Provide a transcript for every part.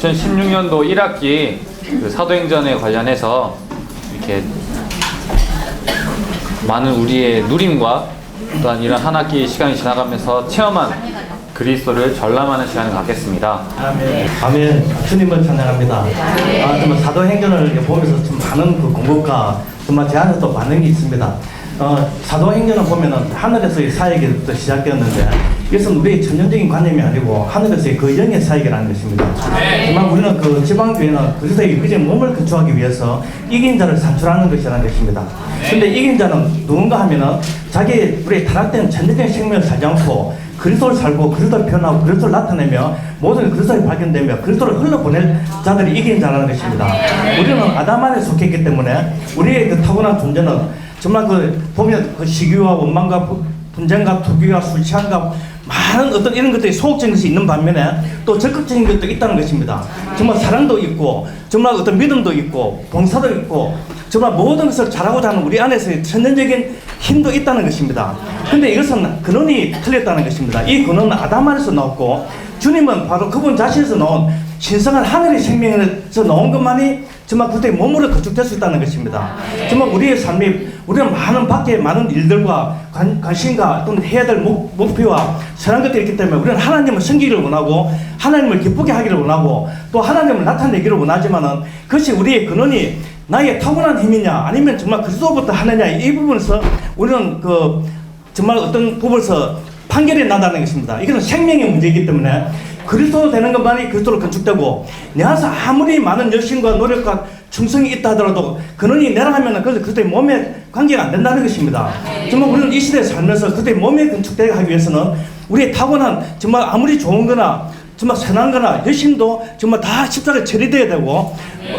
2016년도 1학기 그 사도행전에 관련해서 이렇게 많은 우리의 누림과 또한 이런 한 학기 시간이 지나가면서 체험한 그리스도를 전람하는 시간을 갖겠습니다. 아멘. 아멘. 주님을 찬양합니다. 정말 사도행전을 보면서 좀 많은 그 공급과 정말 제 안에 또 반응이 있습니다. 사도행전을 보면은 하늘에서의 사역이 시작되었는데 이것은 우리의 천연적인 관념이 아니고 하늘에서의 그 영의 사역이라는 것입니다. 정말 우리는 그 지방교회는 그리스도의 그제 몸을 건축하기 위해서 이긴 자를 산출하는 것이라는 것입니다. 근데 이긴 자는 누군가 하면은 우리의 타락된 천연적인 생명을 살지 않고 그리스도를 살고 그리스도를 표현하고 그리스도를 나타내며 모든 그리스도를 발견되며 그리스도를 흘러보낼 자들이 이긴 자라는 것입니다. 우리는 아담 안에 속했기 때문에 우리의 그 타고난 존재는 정말 보면 시기와 원망과 분쟁과 투기와 술 취함과 많은 어떤 이런 것들이 소극적인 것이 있는 반면에 또 적극적인 것도 있다는 것입니다. 정말 사랑도 있고 정말 어떤 믿음도 있고 봉사도 있고 정말 모든 것을 잘하고자 하는 우리 안에서의 천연적인 힘도 있다는 것입니다. 근데 이것은 근원이 틀렸다는 것입니다. 이 근원은 아담 안에서 나왔고 주님은 바로 그분 자신에서 나온 신성한 하늘의 생명에서 나온 것만이 정말 그때 몸으로 건축될 수 있다는 것입니다. 정말 우리의 삶이 우리는 많은 밖에 많은 일들과 관심과 또는 해야 될 목표와 선한 것들이 있기 때문에 우리는 하나님을 섬기기를 원하고 하나님을 기쁘게 하기를 원하고 또 하나님을 나타내기를 원하지만은 그것이 우리의 근원이 나의 타고난 힘이냐 아니면 정말 그리스도부터 하느냐 이 부분에서 우리는 정말 어떤 부분에서 판결이 난다는 것입니다. 이것은 생명의 문제이기 때문에 그리스도 되는 것만이 그리스도로 건축되고 내 안에서 아무리 많은 열심과 노력과 충성이 있다 하더라도 근원이 내라 하면 그리스도의 몸에 관계가 안 된다는 것입니다. 정말 우리는 이 시대에 살면서 그리스도의 몸에 건축되게 하기 위해서는 우리의 타고난 정말 아무리 좋은 거나 정말 선한 거나 열심도 정말 다 십자가에 처리되어야 되고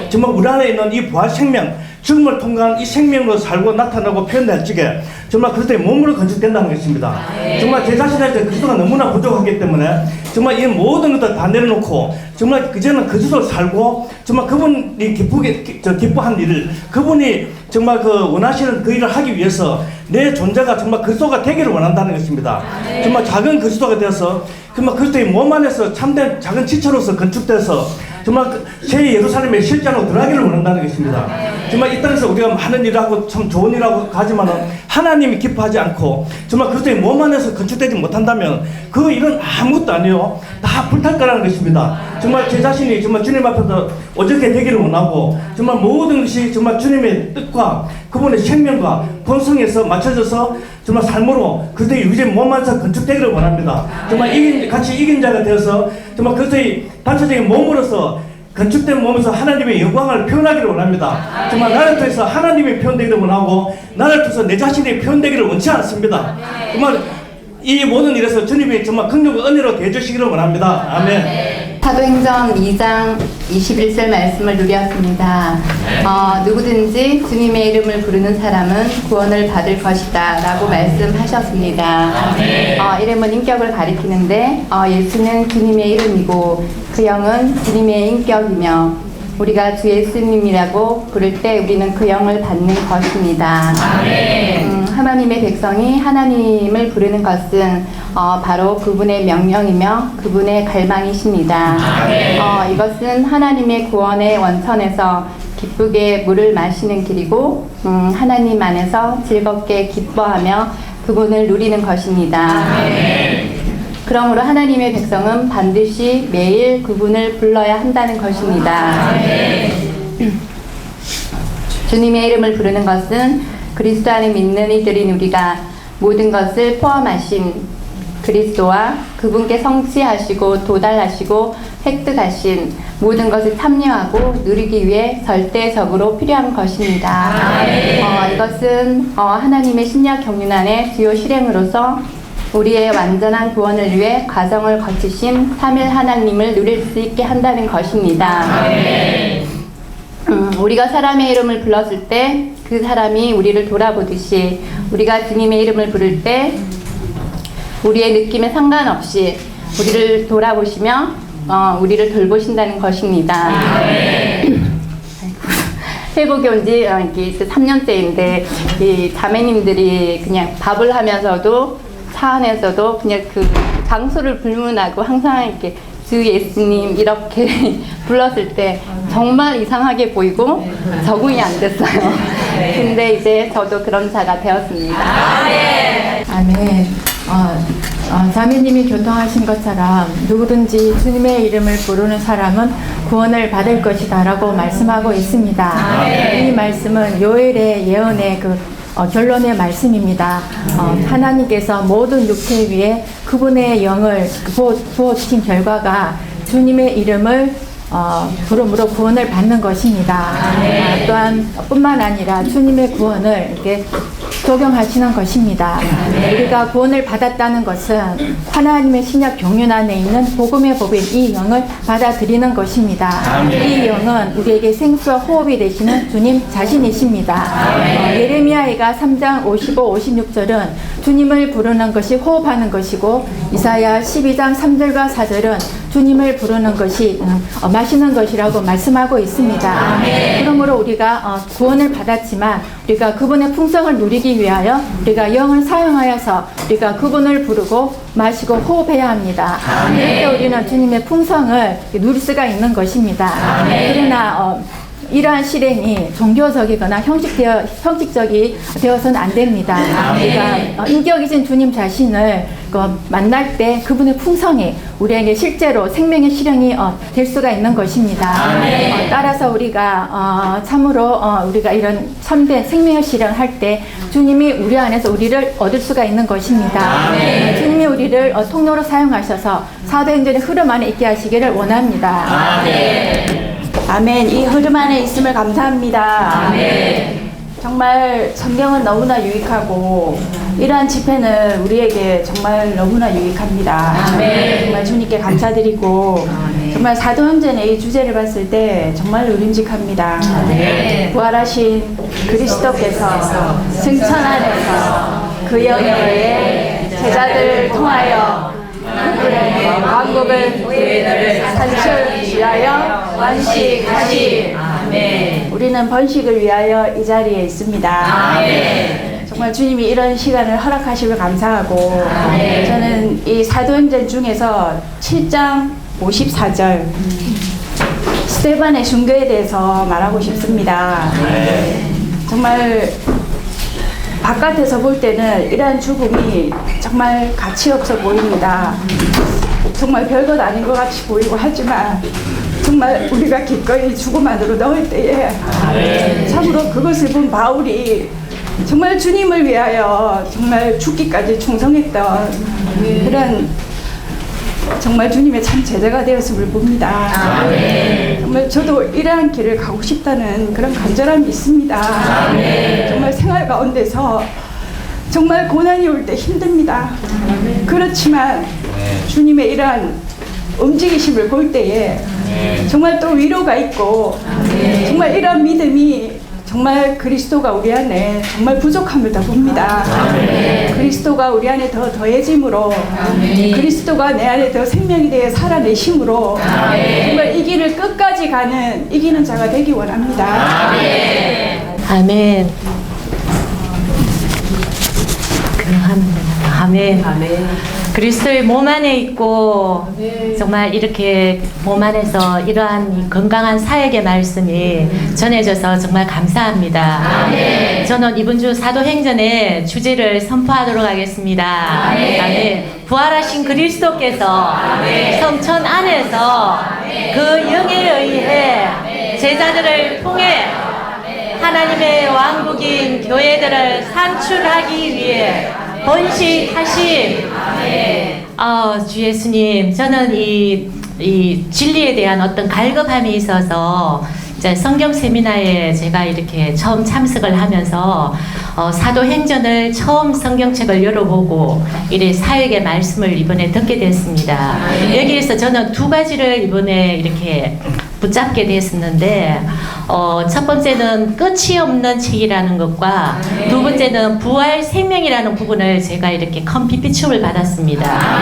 정말 우리 안에 있는 이 부활 생명 죽음을 통과한 이 생명으로 살고 나타나고 표현될 적에 정말 그리스도의 몸으로 건축된다는 것입니다. 정말 제 자신한테 그리스도가 너무나 부족하기 때문에 정말 이 모든 것들 다 내려놓고 정말 그제는 그리스도를 살고 정말 그분이 기뻐한 일을 그분이 정말 원하시는 그 일을 하기 위해서 내 존재가 정말 그리스도가 되기를 원한다는 것입니다. 정말 작은 그리스도가 되어서 정말 그리스도의 몸 안에서 참된 작은 지체로서 건축돼서 정말 새 예루살렘의 실제로 들어가기를 원한다는 것입니다. 정말 이 땅에서 우리가 많은 일을 하고 참 좋은 일을 하고 가지만은 하나님이 기뻐하지 않고 정말 그리스도의 몸 안에서 건축되지 못한다면 그 일은 아무것도 아니에요. 다 불탈 거라는 것입니다. 정말 제 자신이 정말 주님 앞에서 어떻게 되기를 원하고 정말 모든 것이 정말 주님의 뜻과 그분의 생명과 본성에서 맞춰져서 정말 삶으로 그리스도의 유죄 몸 안에서 건축되기를 원합니다. 정말 같이 이긴 자가 되어서 정말 그리스도의 단체적인 몸으로서 건축된 몸에서 하나님의 영광을 표현하기를 원합니다. 정말 나를 통해서 하나님이 표현되기를 원하고 나를 통해서 내 자신이 표현되기를 원치 않습니다. 정말 이 모든 일에서 주님이 정말 긍휼과 은혜로 대해주시기를 원합니다. 아멘. 사도행전 2장 21절 말씀을 누렸습니다. 누구든지 주님의 이름을 부르는 사람은 구원을 받을 것이다 라고 말씀하셨습니다. 이름은 인격을 가리키는데 예수는 주님의 이름이고 그 영은 주님의 인격이며 우리가 주 예수님이라고 부를 때 우리는 그 영을 받는 것입니다. 하나님의 백성이 하나님을 부르는 것은 바로 그분의 명령이며 그분의 갈망이십니다. 이것은 하나님의 구원의 원천에서 기쁘게 물을 마시는 길이고 하나님 안에서 즐겁게 기뻐하며 그분을 누리는 것입니다. 그러므로 하나님의 백성은 반드시 매일 그분을 불러야 한다는 것입니다. 주님의 이름을 부르는 것은 그리스도 안에 믿는 이들인 우리가 모든 것을 포함하신 그리스도와 그분께 성취하시고 도달하시고 획득하신 모든 것을 참여하고 누리기 위해 절대적으로 필요한 것입니다. 이것은 하나님의 신약 경륜안의 주요 실행으로서 우리의 완전한 구원을 위해 과정을 거치신 3일 하나님을 누릴 수 있게 한다는 것입니다. 우리가 사람의 이름을 불렀을 때 그 사람이 우리를 돌아보듯이 우리가 주님의 이름을 부를 때 우리의 느낌에 상관없이 우리를 돌아보시며 우리를 돌보신다는 것입니다. 회복이 온 지 3년째인데 이 자매님들이 그냥 밥을 하면서도 차 안에서도 그냥 그 장소를 불문하고 항상 이렇게 주 예수님 이렇게 불렀을 때 정말 이상하게 보이고 적응이 안 됐어요. 근데 이제 저도 그런 자가 되었습니다. 아멘. 자매님이 교통하신 것처럼 누구든지 주님의 이름을 부르는 사람은 구원을 받을 것이다 라고 말씀하고 있습니다. 이 말씀은 요엘의 예언의 결론의 말씀입니다. 하나님께서 모든 육체 위에 그분의 영을 부어주신 결과가 주님의 이름을 부름으로 구원을 받는 것입니다. 또한 뿐만 아니라 주님의 구원을 이렇게 적용하시는 것입니다. 우리가 구원을 받았다는 것은 하나님의 신약 경륜 안에 있는 복음의 법인 이 영을 받아들이는 것입니다. 이 영은 우리에게 생수와 호흡이 되시는 주님 자신이십니다. 예레미야가 3장 55, 56절은 주님을 부르는 것이 호흡하는 것이고 이사야 12장 3절과 4절은 주님을 부르는 것이 마시는 것이라고 말씀하고 있습니다. 그러므로 우리가 구원을 받았지만 우리가 그분의 풍성을 누리기 위하여 우리가 영을 사용하여서 우리가 그분을 부르고 마시고 호흡해야 합니다. 이렇게 우리는 주님의 풍성을 누릴 수가 있는 것입니다. 그러나 이러한 실행이 종교적이거나 형식적이 되어서는 안 됩니다. 우리가 인격이신 주님 자신을 만날 때 그분의 풍성이 우리에게 실제로 생명의 실행이 될 수가 있는 것입니다. 따라서 우리가 참으로 우리가 이런 참된 생명의 실행을 할 때 주님이 우리 안에서 우리를 얻을 수가 있는 것입니다. 주님이 우리를 통로로 사용하셔서 사도행전의 흐름 안에 있게 하시기를 원합니다. 아멘. 이 흐름 안에 있음을 감사합니다. 아멘. 정말 성경은 너무나 유익하고 이러한 집회는 우리에게 정말 너무나 유익합니다. 아멘. 정말 주님께 감사드리고 정말 사도행전의 이 주제를 봤을 때 정말 누림직합니다. 부활하신 그리스도께서 승천 안에서 그 영예에 제자들을 통하여 왕국을 산출 위하여 번식하시. 우리는 번식을 위하여 이 자리에 있습니다. 정말 주님이 이런 시간을 허락하시길 감사하고 저는 이 사도행전 중에서 7장 54절 스데반의 순교에 대해서 말하고 싶습니다. 정말 바깥에서 볼 때는 이러한 죽음이 정말 가치 없어 보입니다. 정말 별것 아닌 것 같이 보이고 하지만 정말 우리가 기꺼이 죽음 안으로 넣을 때에 참으로 그것을 본 바울이 정말 주님을 위하여 정말 죽기까지 충성했던 그런 정말 주님의 참 제자가 되었음을 봅니다. 정말 저도 이러한 길을 가고 싶다는 그런 간절함이 있습니다. 정말 생활 가운데서 정말 고난이 올 때 힘듭니다. 그렇지만 주님의 이러한 움직이심을 볼 때에 정말 또 위로가 있고 정말 이러한 믿음이 정말 그리스도가 우리 안에 정말 부족함을 더 봅니다. 그리스도가 우리 안에 더 더해짐으로 그리스도가 내 안에 더 생명이 되어 살아내심으로 정말 이 길을 끝까지 가는 이기는 자가 되기 원합니다. 아멘. 아멘. 그리스도의 몸 안에 있고 정말 이렇게 몸 안에서 이러한 건강한 사역의 말씀이 전해져서 정말 감사합니다. 저는 이번 주 사도행전의 주제를 선포하도록 하겠습니다. 아멘. 부활하신 그리스도께서 성천 안에서 그 영에 의해 제자들을 통해 하나님의 왕국인 교회들을 산출하기 위해 번식하신 주 예수님, 저는 이 진리에 대한 어떤 갈급함이 있어서 이제 성경 세미나에 제가 이렇게 처음 참석을 하면서 사도행전을 처음 성경책을 열어보고 이래 사역의 말씀을 이번에 듣게 됐습니다. 여기에서 저는 두 가지를 이번에 이렇게 붙잡게 됐었는데 첫 번째는 끝이 없는 책이라는 것과 두 번째는 부활 생명이라는 부분을 제가 이렇게 큰 빛비춤을 받았습니다.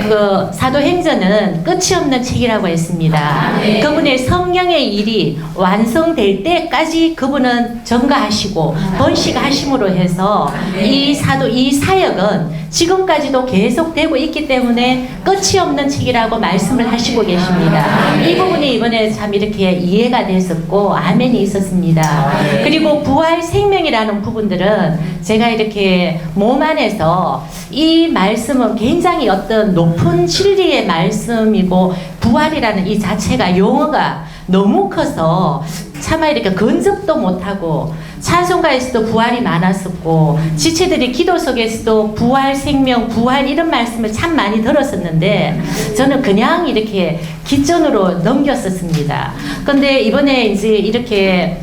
그 사도행전은 끝이 없는 책이라고 했습니다. 그분의 성경의 일이 완성될 때까지 그분은 전가하시고 번식하심으로 해서 이 사역은 지금까지도 계속되고 있기 때문에 끝이 없는 책이라고 말씀을 하시고 계십니다. 이 부분이 이번에 참 이렇게 이해가 됐었고 아멘이 있었습니다. 그리고 부활 생명이라는 부분들은 제가 이렇게 몸 안에서 이 말씀은 굉장히 어떤 높은 진리의 말씀이고 부활이라는 이 자체가 용어가 너무 커서 차마 이렇게 근접도 못하고 찬송가에서도 부활이 많았었고 지체들이 기도 속에서도 부활 생명 부활 이런 말씀을 참 많이 들었었는데 저는 그냥 이렇게 기전으로 넘겼었습니다. 근데 이번에 이제 이렇게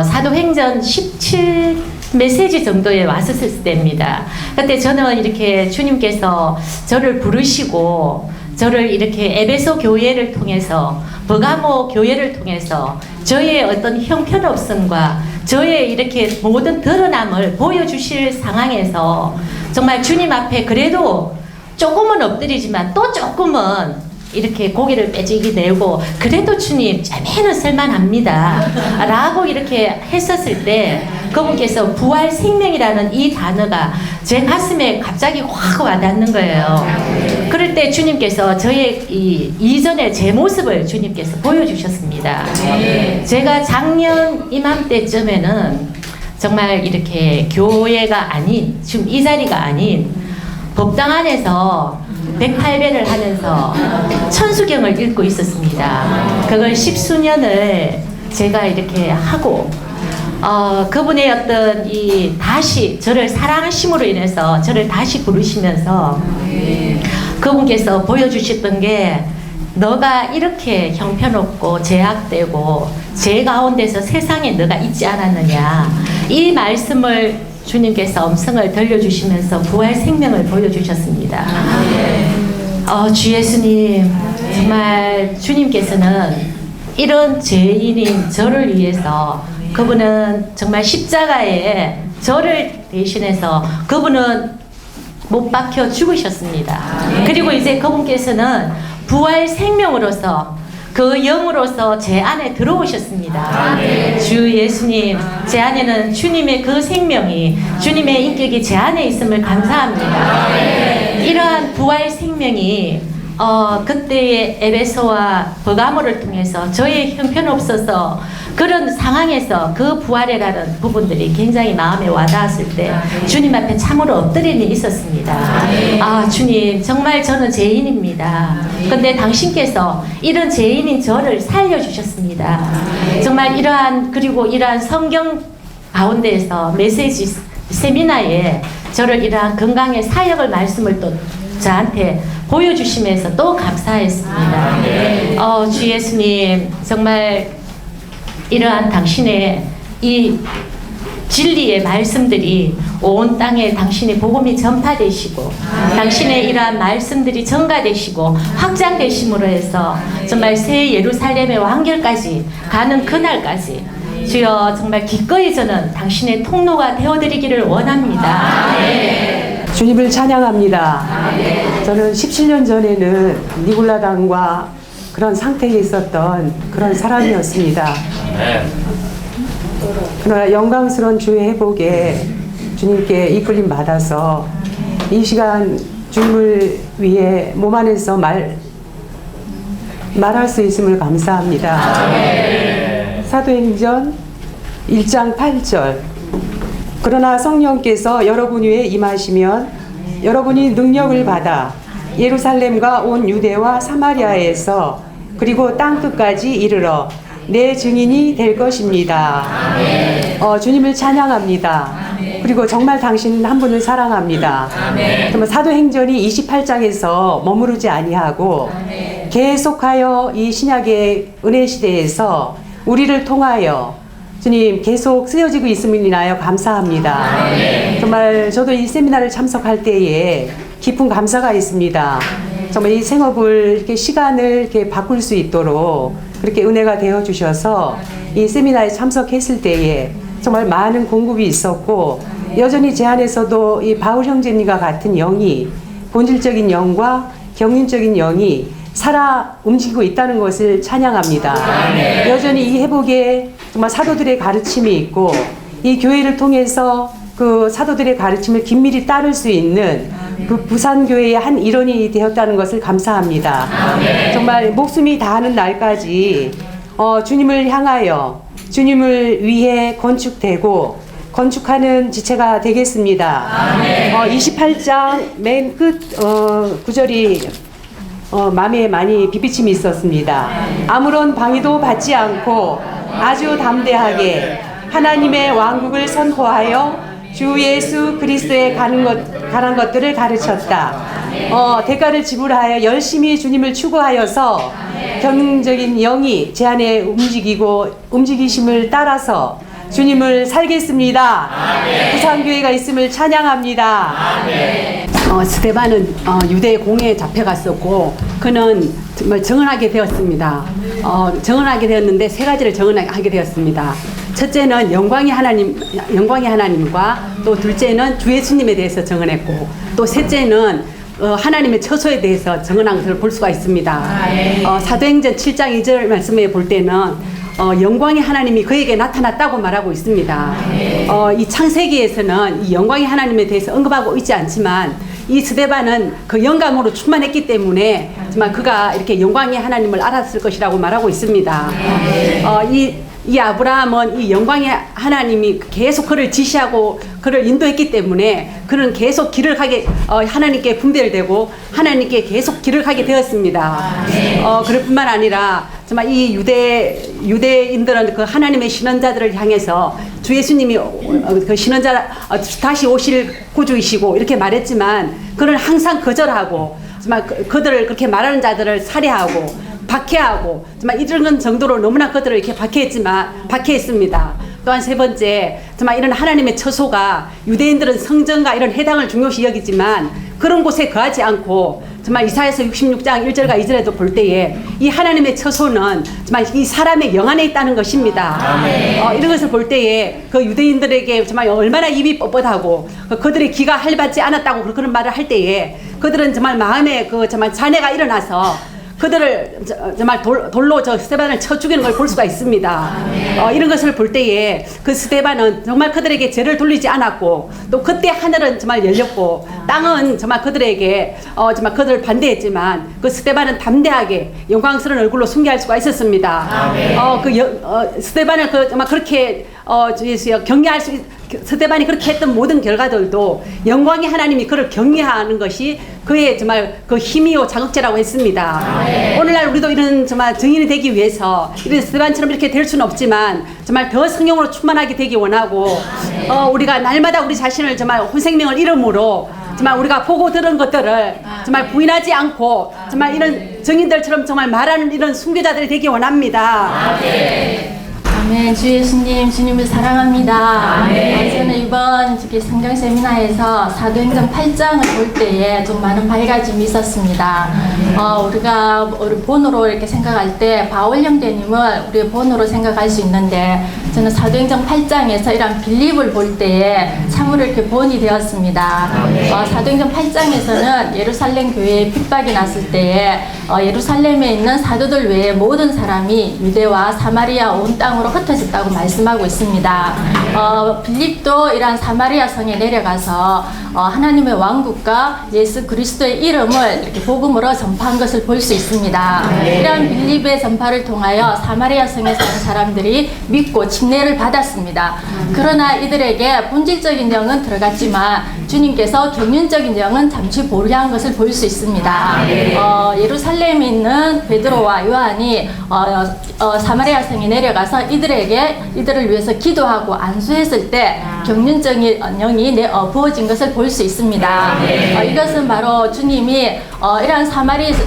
사도행전 17 메시지 정도에 왔었을 때입니다. 그때 저는 이렇게 주님께서 저를 부르시고 저를 이렇게 에베소 교회를 통해서 버가모 교회를 통해서 저의 어떤 형편없음과 저의 이렇게 모든 드러남을 보여주실 상황에서 정말 주님 앞에 그래도 조금은 엎드리지만 또 조금은 이렇게 고개를 빼지기 내고 그래도 주님 짬에는 쓸만합니다 라고 이렇게 했었을 때 그분께서 부활 생명이라는 이 단어가 제 가슴에 갑자기 확 와닿는 거예요. 그럴 때 주님께서 저의 이전의 제 모습을 주님께서 보여주셨습니다. 제가 작년 이맘때쯤에는 정말 이렇게 교회가 아닌 지금 이 자리가 아닌 법당 안에서 108배를 하면서 천수경을 읽고 있었습니다. 그걸 10수년을 제가 이렇게 하고 그분의 어떤 다시 저를 사랑하심으로 인해서 저를 다시 부르시면서 그분께서 보여주셨던 게 너가 이렇게 형편없고 제약되고 제 가운데서 세상에 너가 있지 않았느냐 이 말씀을 주님께서 음성을 들려주시면서 부활 생명을 보여주셨습니다. 주 예수님 정말 주님께서는 이런 죄인인 저를 위해서 그분은 정말 십자가에 저를 대신해서 그분은 못 박혀 죽으셨습니다. 그리고 이제 그분께서는 부활 생명으로서 그 영으로서 제 안에 들어오셨습니다. 주 예수님, 제 안에는 주님의 그 생명이, 주님의 인격이 제 안에 있음을 감사합니다. 이러한 부활 생명이 그때의 에베소와 버가모를 통해서 저의 형편없어서 그런 상황에서 그 부활이라는 부분들이 굉장히 마음에 와닿았을 때 주님 앞에 참으로 엎드린 일이 있었습니다. 주님 정말 저는 죄인입니다. 근데 당신께서 이런 죄인인 저를 살려주셨습니다. 정말 그리고 이러한 성경 가운데에서 메시지 세미나에 저를 이러한 건강의 사역을 말씀을 또 저한테 보여주시면서 또 감사했습니다. 주 예수님 정말 이러한 당신의 이 진리의 말씀들이 온 땅에 당신의 복음이 전파되시고 당신의 이러한 말씀들이 전가되시고 확장되심으로 해서 정말 새 예루살렘의 완결까지 가는 그날까지 주여 정말 기꺼이 저는 당신의 통로가 되어드리기를 원합니다. 주님을 찬양합니다. 저는 17년 전에는 니골라당과 그런 상태에 있었던 그런 사람이었습니다. 그러나 영광스러운 주의 회복에 주님께 이끌림 받아서 이 시간 주님을 위해 몸 안에서 말할 수 있음을 감사합니다. 사도행전 1장 8절 그러나 성령께서 여러분 위에 임하시면 여러분이 능력을 받아 예루살렘과 온 유대와 사마리아에서 그리고 땅끝까지 이르러 내 증인이 될 것입니다. 주님을 찬양합니다. 그리고 정말 당신 한 분을 사랑합니다. 그러면 사도행전이 28장에서 머무르지 아니하고 계속하여 이 신약의 은혜 시대에서 우리를 통하여 주님 계속 쓰여지고 있음을 인하여 감사합니다. 정말 저도 이 세미나를 참석할 때에 깊은 감사가 있습니다. 정말 이 생업을 이렇게 시간을 이렇게 바꿀 수 있도록 그렇게 은혜가 되어 주셔서 이 세미나에 참석했을 때에 정말 많은 공급이 있었고, 여전히 제 안에서도 이 바울 형제님과 같은 영이, 본질적인 영과 경륜적인 영이 살아 움직이고 있다는 것을 찬양합니다. 여전히 이 회복에 정말 사도들의 가르침이 있고, 이 교회를 통해서 그 사도들의 가르침을 긴밀히 따를 수 있는 그 부산교회의 한 일원이 되었다는 것을 감사합니다. 정말 목숨이 다하는 날까지 주님을 향하여, 주님을 위해 건축되고 건축하는 지체가 되겠습니다. 28장 맨 끝 구절이 마음에 많이 비비침이 있었습니다. 아무런 방해도 받지 않고 아주 담대하게 하나님의 왕국을 선포하여 주 예수 그리스도에 관한 것들을 가르쳤다. 대가를 지불하여 열심히 주님을 추구하여서 경륜적인 영이 제 안에 움직이심을 따라서 주님을 살겠습니다. 부산교회가 있음을 찬양합니다. 스데반은 유대 공회에 잡혀갔었고, 그는 정말 정언하게 되었습니다. 정언하게 되었는데 세 가지를 정언하게 되었습니다. 첫째는 영광의 하나님과, 또 둘째는 주 예수님에 대해서 정언했고, 또 셋째는 하나님의 처소에 대해서 정언한 것을 볼 수가 있습니다. 사도행전 7장 2절 말씀에 볼 때는 영광의 하나님이 그에게 나타났다고 말하고 있습니다. 이 창세기에서는 이 영광의 하나님에 대해서 언급하고 있지 않지만, 이 스데반은 그 영감으로 충만했기 때문에 정말 그가 이렇게 영광의 하나님을 알았을 것이라고 말하고 있습니다. 이 아브라함은 이 영광의 하나님이 계속 그를 지시하고 그를 인도했기 때문에 그는 계속 길을 가게, 하나님께 분별되고 하나님께 계속 길을 가게 되었습니다. 그럴 뿐만 아니라 정말 이 유대인들은 그 하나님의 신원자들을 향해서 주 예수님이 그 신원자 다시 오실 구주이시고 이렇게 말했지만, 그는 항상 거절하고 정말 그들을 그렇게 말하는 자들을 살해하고 박해하고 정말 이런 정도로 너무나 그들을 이렇게 박해했습니다. 또한 세 번째, 정말 이런 하나님의 처소가, 유대인들은 성전과 이런 회당을 중요시 여기지만 그런 곳에 거하지 않고, 정말 이사야서 66장 1절과 2절에도 볼 때에 이 하나님의 처소는 정말 이 사람의 영 안에 있다는 것입니다. 이런 것을 볼 때에 그 유대인들에게 정말 얼마나 입이 뻣뻣하고 그들의 귀가 할받지 않았다고 그런 말을 할 때에, 그들은 정말 마음에 그 정말 잔해가 일어나서 그들을 정말 돌로 저 스데반을 쳐 죽이는 걸 볼 수가 있습니다. 이런 것을 볼 때에 그 스데반은 정말 그들에게 죄를 돌리지 않았고, 또 그때 하늘은 정말 열렸고 땅은 정말 그들에게 정말 그들을 반대했지만, 그 스데반은 담대하게 영광스러운 얼굴로 숭배할 수가 있었습니다. 스데반을 정말 그렇게 경외할 수 스데반이 그렇게 했던 모든 결과들도 영광의 하나님이 그를 경외하는 것이 그의 정말 그 힘이요 자극제라고 했습니다. 오늘날 우리도 이런 정말 증인이 되기 위해서 이런 스데반처럼 이렇게 될 수는 없지만 정말 더 성령으로 충만하게 되기 원하고, 우리가 날마다 우리 자신을 정말 혼생명을 이름으로 정말 우리가 보고 들은 것들을 정말 부인하지 않고 정말 이런 증인들처럼 정말 말하는 이런 순교자들이 되기 원합니다. 아멘. 주 예수님, 주님을 사랑합니다. 저는 이번 성경 세미나에서 사도행전 8장을 볼 때에 좀 많은 밝아짐이 있었습니다. 우리가 우리 본으로 이렇게 생각할 때 바울 형제님을 우리의 본으로 생각할 수 있는데, 저는 사도행전 8장에서 이런 빌립을 볼 때에 참으로 이렇게 본이 되었습니다. 사도행전 8장에서는 예루살렘 교회에 핍박이 났을 때에 예루살렘에 있는 사도들 외에 모든 사람이 유대와 사마리아 온 땅으로 흩어졌다고 말씀하고 있습니다. 빌립도 이러한 사마리아 성에 내려가서 하나님의 왕국과 예수 그리스도의 이름을 이렇게 복음으로 전파한 것을 볼 수 있습니다. 이러한 빌립의 전파를 통하여 사마리아 성에 사는 사람들이 믿고 침례를 받았습니다. 그러나 이들에게 본질적인 영은 들어갔지만 주님께서 경륜적인 영은 잠시 보류한 것을 볼 수 있습니다. 예루살렘에 있는 베드로와 요한이 사마리아 성에 내려가서 이들을 위해서 기도하고 안수했을 때 경륜적인 영이 부어진 것을 볼 수 있습니다. 이것은 바로 주님이 이러한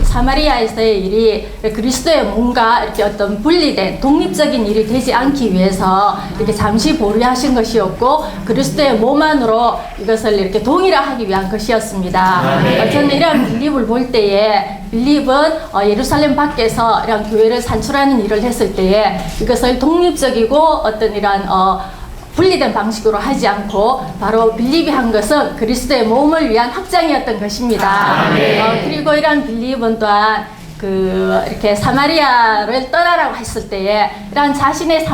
사마리아에서의 일이 그리스도의 몸과 이렇게 어떤 분리된 독립적인 일이 되지 않기 위해서 이렇게 잠시 보류하신 것이었고 그리스도의 몸 안으로 이것을 이렇게 동일화하기 위한 것이었습니다. 저는 이러한 빌립을 볼 때에 빌립은 예루살렘 밖에서 이런 교회를 산출하는 일을 했을 때에 이것을 독립적이고 어떤 이러한 분리된 방식으로 하지 않고 바로 빌립이 한 것은 그리스도의 몸을 위한 확장이었던 것입니다. 그리고 이러한 빌립은 또한 이렇게 사마리아를 떠나라고 했을 때에 이러한 자신의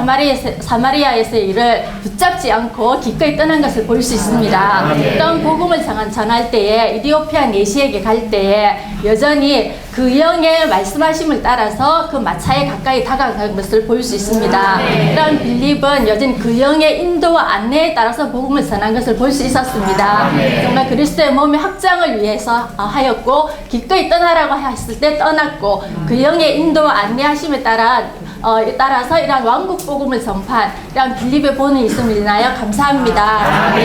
사마리아에서의 일을 붙잡지 않고 기꺼이 떠난 것을 볼 수 있습니다. 또한 복음을 전할 때에 이디오피아 내시에게 갈 때에 여전히 그 영의 말씀하심을 따라서 그 마차에 가까이 다가간 것을 볼 수 있습니다. 이러한 빌립은 여전히 그 영의 인도와 안내에 따라서 복음을 전한 것을 볼 수 있었습니다. 정말 그리스도의 몸의 확장을 위해서 하였고 기꺼이 떠나라고 했을 때 떠났고 그 영의 인도와 안내하심에 따라서 이러한 왕국 복음을 전파한 이러한 빌립의 본이 있음을 인하여 감사합니다.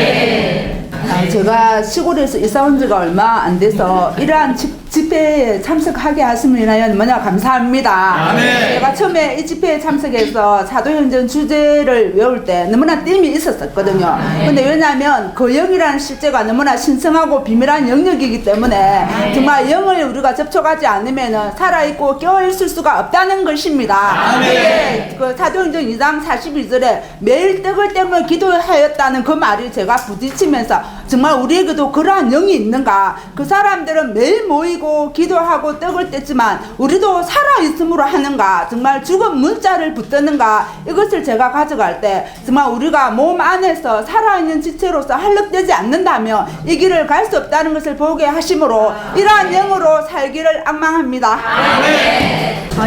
제가 시골에서 이사 온 지가 얼마 안 돼서 이러한 집회에 참석하게 하심을 인하여 너무나 감사합니다. 제가 처음에 이 집회에 참석해서 사도행전 주제를 외울 때 너무나 뜸이 있었거든요. 근데 왜냐하면 그 영이라는 실제가 너무나 신성하고 비밀한 영역이기 때문에 정말 영을 우리가 접촉하지 않으면 살아있고 깨어있을 수가 없다는 것입니다. 그 사도행전 2장 42절에 매일 떡을 떼며 기도하였다는 그 말이 제가 부딪히면서 정말 우리에게도 그러한 영이 있는가. 그 사람들은 매일 모이고 기도하고 떡을 뗐지만 우리도 살아있음으로 하는가. 정말 죽은 문자를 붙드는가. 이것을 제가 가져갈 때 정말 우리가 몸 안에서 살아있는 지체로서 할력되지 않는다면 이 길을 갈 수 없다는 것을 보게 하심으로 이러한 영으로 살기를 앙망합니다.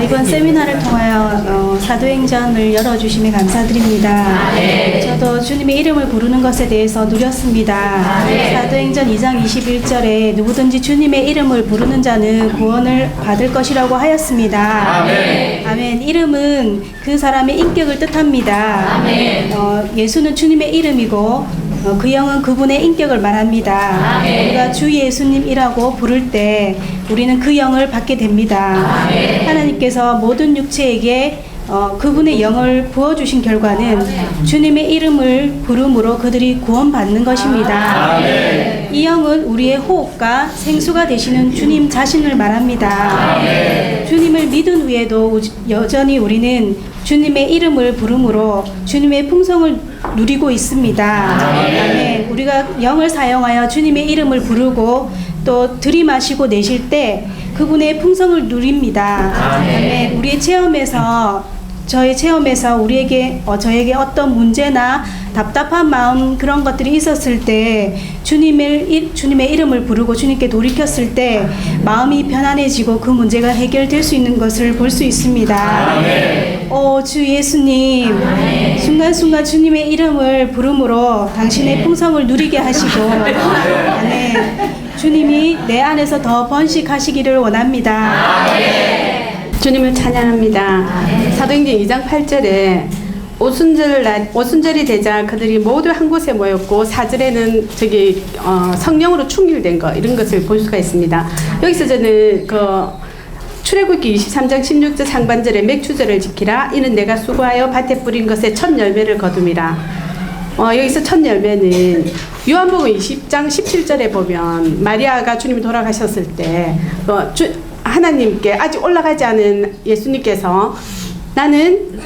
이번 세미나를 통하여 사도행전을 열어주심에 감사드립니다. 저도 주님의 이름을 부르는 것에 대해서 누렸습니다. 사도행전 2장 21절에 누구든지 주님의 이름을 부르는 자는 구원을 받을 것이라고 하였습니다. 아멘. 이름은 그 사람의 인격을 뜻합니다. 예수는 주님의 이름이고 그 영은 그분의 인격을 말합니다. 우리가 주 예수님이라고 부를 때 우리는 그 영을 받게 됩니다. 하나님께서 모든 육체에게 그분의 영을 부어주신 결과는 주님의 이름을 부름으로 그들이 구원받는 것입니다. 이 영은 우리의 호흡과 생수가 되시는 주님 자신을 말합니다. 주님을 믿은 후에도 여전히 우리는 주님의 이름을 부름으로 주님의 풍성을 누리고 있습니다. 아멘. 우리가 영을 사용하여 주님의 이름을 부르고 또 들이마시고 내쉴 때 그분의 풍성을 누립니다. 아멘. 우리의 저의 체험에서 저에게 어떤 문제나 답답한 마음 그런 것들이 있었을 때 주님의 이름을 부르고 주님께 돌이켰을 때 마음이 편안해지고 그 문제가 해결될 수 있는 것을 볼 수 있습니다. 주 예수님, 순간순간 주님의 이름을 부름으로 당신의 풍성을 누리게 하시고 주님이 내 안에서 더 번식하시기를 원합니다. 주님을 찬양합니다. 사도행전 2장 8절에 오순절이 되자 그들이 모두 한 곳에 모였고 4절에는 성령으로 충길된 거 이런 것을 볼 수가 있습니다. 여기서 저는 출애굽기 23장 16절 상반절에 맥주절을 지키라. 이는 내가 수고하여 밭에 뿌린 것에 첫 열매를 거둠이라. 여기서 첫 열매는 요한복음 20장 17절에 보면 마리아가 주님이 돌아가셨을 때 하나님께 아직 올라가지 않은 예수님께서 나는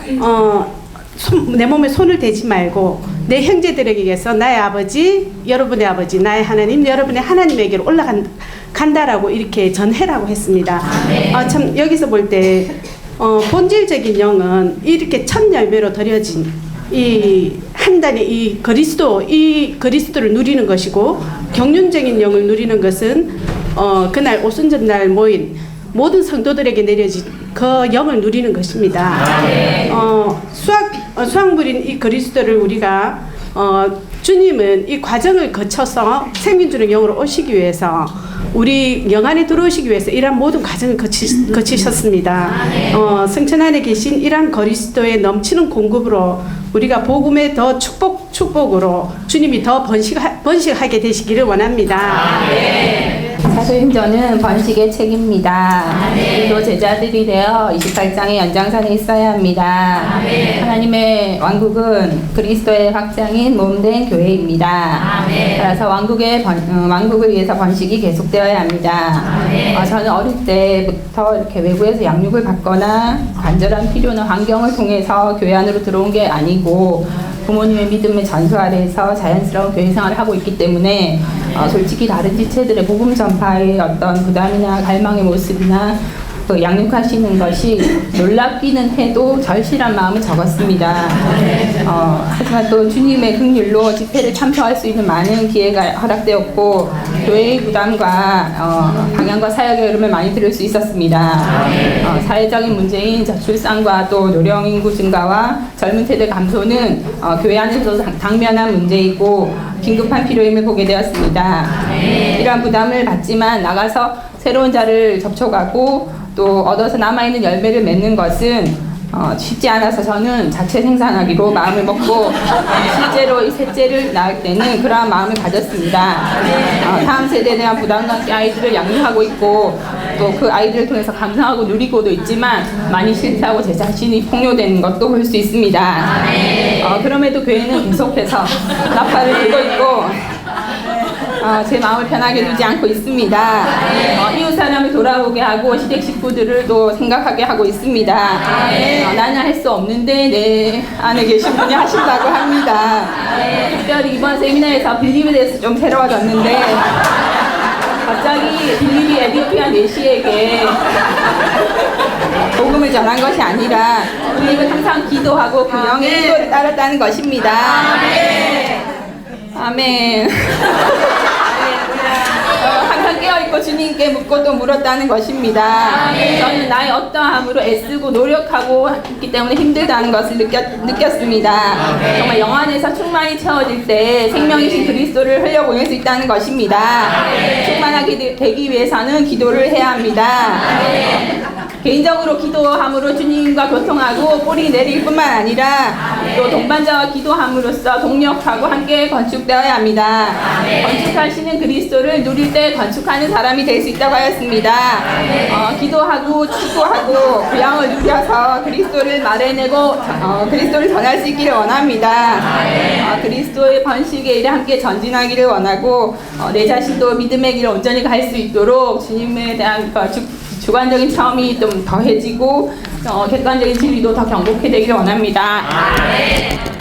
내 몸에 손을 대지 말고 내 형제들에게서 나의 아버지, 여러분의 아버지, 나의 하나님, 여러분의 하나님에게로 올라간다라고 이렇게 전해라고 했습니다. 참 여기서 볼 때 본질적인 영은 이렇게 첫 열매로 드려진 이 한 단의 이 그리스도를 누리는 것이고 경륜적인 영을 누리는 것은 그날 오순절날 모인 모든 성도들에게 내려진 그 영을 누리는 것입니다. 수확물인 이 그리스도를 우리가 주님은 이 과정을 거쳐서 생명 주는 영으로 오시기 위해서 우리 영 안에 들어오시기 위해서 이러한 모든 과정을 거치셨습니다. 성천 안에 계신 이러한 그리스도의 넘치는 공급으로 우리가 복음의 더 축복으로 주님이 더 번식하게 되시기를 원합니다. 사도행전은 번식의 책입니다. 우리도 제자들이 되어 28장의 연장선에 있어야 합니다. 하나님의 왕국은 그리스도의 확장인 몸된 교회입니다. 따라서 왕국을 위해서 번식이 계속되어야 합니다. 저는 어릴 때부터 이렇게 외부에서 양육을 받거나 간절한 필요나 환경을 통해서 교회 안으로 들어온 게 아니고 부모님의 믿음의 전수 아래에서 자연스러운 교회 생활을 하고 있기 때문에 솔직히 다른 지체들의 복음 전파의 어떤 부담이나 갈망의 모습이나 그 양육하시는 것이 놀랍기는 해도 절실한 마음은 적었습니다. 하지만 또 주님의 긍휼로 집회를 참석할 수 있는 많은 기회가 허락되었고 교회의 부담과 방향과 사역의 흐름을 많이 들을 수 있었습니다. 사회적인 문제인 저출산과 또 노령 인구 증가와 젊은 세대 감소는 교회 안에서도 당면한 문제이고 긴급한 필요임을 보게 되었습니다. 이러한 부담을 받지만 나가서 새로운 자를 접촉하고 또 얻어서 남아있는 열매를 맺는 것은 쉽지 않아서 저는 자체 생산하기로 마음을 먹고 실제로 이 셋째를 낳을 때는 그러한 마음을 가졌습니다. 다음 세대에 대한 부담과 함께 아이들을 양육하고 있고 또 그 아이들을 통해서 감상하고 누리고도 있지만 많이 실패하고 제 자신이 폭로되는 것도 볼 수 있습니다. 그럼에도 교회는 계속해서 나팔을 들고 있고 제 마음을 편하게 두지 않고 있습니다. 이웃 사람을 돌아보게 하고 시댁 식구들을 또 생각하게 하고 있습니다. 나는 할 수 없는데 내 안에 계신 분이 하신다고 합니다. 특별히 이번 세미나에서 빌립에 대해서 좀 새로워졌는데 갑자기 빌립이 에디오피아 내시에게 복음을 전한 것이 아니라 빌립은 항상 기도하고 그 영의 인도를 따랐다는 것입니다. 아멘. 항상 깨어있고 주님께 묻고 또 물었다는 것입니다. 저는 나의 어떠함으로 애쓰고 노력하고 했기 때문에 힘들다는 것을 느꼈습니다. 정말 영 안에서 충만히 채워질 때 생명이신 그리스도를 흘려보낼 수 있다는 것입니다. 충만하게 되기 위해서는 기도를 해야 합니다. 개인적으로 기도함으로 주님과 교통하고 뿌리 내릴 뿐만 아니라 또 동반자와 기도함으로써 동력하고 함께 건축되어야 합니다. 건축하시는 그리스도를 누릴 때 건축하는 사람이 될 수 있다고 하였습니다. 기도하고 추구하고 부양을 누려서 그리스도를 말해내고 그리스도를 전할 수 있기를 원합니다. 그리스도의 번식의 일에 함께 전진하기를 원하고 내 자신도 믿음의 길을 온전히 갈 수 있도록 주님에 대한 주관적인 체험이 좀 더해지고 객관적인 진리도 더 경고케 되기를 원합니다.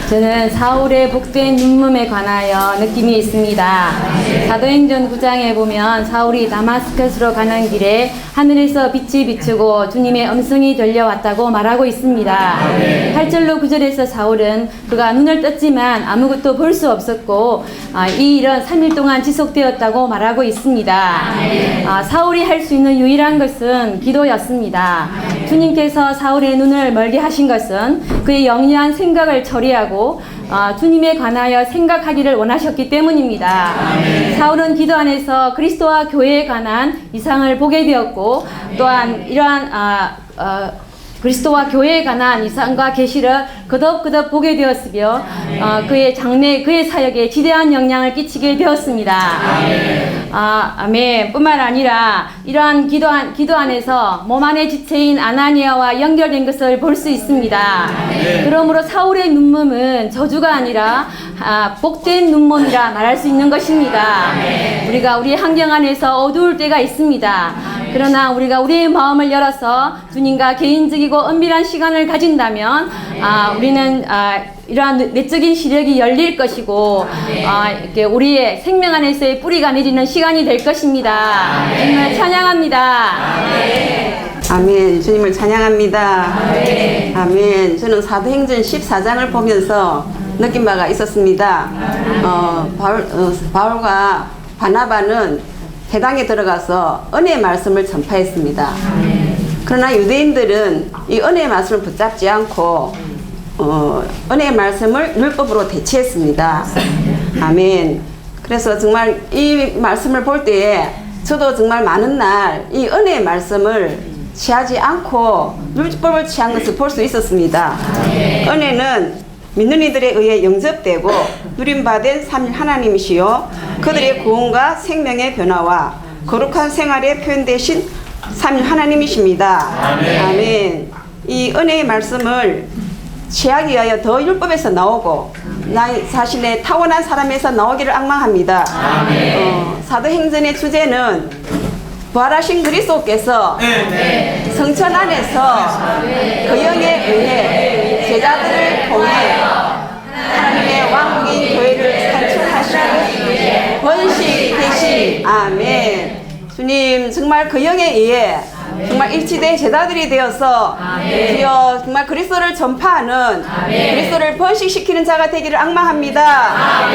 저는 사울의 복된 눈물에 관하여 느낌이 있습니다. 사도행전 9장에 보면 사울이 다마스커스로 가는 길에 하늘에서 빛이 비추고 주님의 음성이 들려왔다고 말하고 있습니다. 8절로 9절에서 사울은 그가 눈을 떴지만 아무것도 볼 수 없었고 이 일은 3일 동안 지속되었다고 말하고 있습니다. 사울이 할 수 있는 유일한 것은 기도였습니다. 주님께서 사울의 눈을 멀게 하신 것은 그의 영리한 생각을 처리하고 주님에 관하여 생각하기를 원하셨기 때문입니다. 사울은 기도 안에서 그리스도와 교회에 관한 이상을 보게 되었고 또한 이러한 그리스도와 교회에 관한 이상과 계시를 거듭 보게 되었으며 그의 장래, 그의 사역에 지대한 영향을 끼치게 되었습니다. 아멘. 뿐만 아니라 이러한 기도 안에서 몸 안의 지체인 아나니아와 연결된 것을 볼 수 있습니다. 그러므로 사울의 눈물은 저주가 아니라 복된 눈물이라 말할 수 있는 것입니다. 우리가 우리 환경 안에서 어두울 때가 있습니다. 그러나 우리가 우리의 마음을 열어서 주님과 개인적이고 은밀한 시간을 가진다면 우리는 이러한 내적인 시력이 열릴 것이고 이렇게 우리의 생명 안에서의 뿌리가 내리는 시간이 될 것입니다. 정말 찬양합니다. 아멘. 주님을 찬양합니다. 아멘. 저는 사도행전 14장을 보면서 느낀 바가 있었습니다. 바울과 바나바는 회당에 들어가서 은혜의 말씀을 전파했습니다. 그러나 유대인들은 이 은혜의 말씀을 붙잡지 않고 은혜의 말씀을 율법으로 대체했습니다. 아멘. 그래서 정말 이 말씀을 볼 때에 저도 정말 많은 날 이 은혜의 말씀을 취하지 않고 율법을 취한 것을 볼 수 있었습니다. 은혜는 믿는 이들에 의해 영접되고 누림받은 삼일 하나님이시요 그들의 구원과 생명의 변화와 거룩한 생활에 표현되신 삼위 하나님이십니다. 아멘. 이 은혜의 말씀을 취하기 위하여 더 율법에서 나오고 나 자신의 타고난 사람에서 나오기를 앙망합니다. 사도행전의 주제는 부활하신 그리스도께서 성천 안에서 그 영에 의해 제자들을 통해 하나님의 왕국인 교회를 산출하시고 번식되신 아멘. 주님 정말 그 영에 의해 정말 일치된 제자들이 되어서 주여 정말 그리스도를 전파하는 그리스도를 번식시키는 자가 되기를 앙망합니다.